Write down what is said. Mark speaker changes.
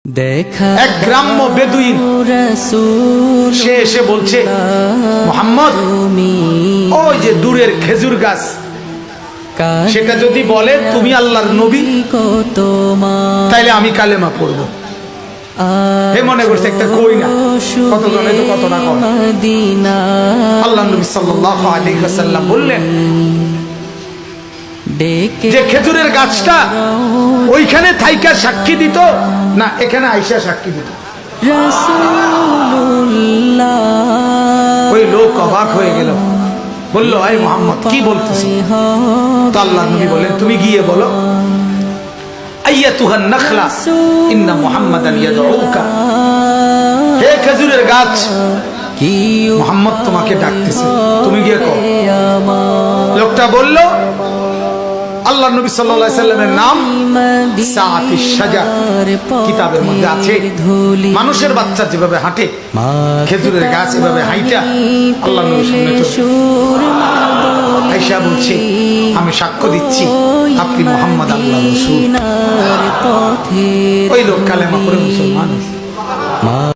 Speaker 1: এক গ্রাম্য বেদুইন সে এসে বলছে, মুহাম্মদ, ওই যে দূরের খেজুর গাছ, সেটা যদি বলে তুমি আল্লাহর নবী, তাইলে আমি কালেমা পড়বো। হে মনে করছে একটা কই না, কত জনে তো কত না কয়। আল্লাহ নবী সাল্লাল্লাহু আলাইহি ওয়াসাল্লাম বললেন যে খেজুরের গাছটা ওইখানে থাইকা সাক্ষী দিত না এখানে আইসা সাক্ষী দিত। ওই লোক অবাক হয়ে গেল, বলল, আয় মুহাম্মদ, কি বলতেছ? তো আল্লাহ নবী বললেন, তুমি গিয়ে বলো, আইয়াতুহান নাখলা ইন্না মুহাম্মাদান ইয়াদউকা, হে খেজুরের গাছ, মুহাম্মদ তোমাকে ডাকতেছে, তুমি গিয়ে কও। লোকটা বলল, আল্লাহ নবী সাল্লাল্লাহু আলাইহি সাল্লামের নাম সাআতিশ শাজার, কিতাবের মধ্যে আছে। মানুষের বাচ্চা যেভাবে হাঁটে, খেজুরের গাছ এভাবে হাইটা আল্লাহ নবীর সামনে আয়েশা বলছে, আমি সাক্ষ্য দিচ্ছি আপনি মুহাম্মদ আল্লাহর রাসূল। ওই লোক কালেমা পড়ে মুসলমান।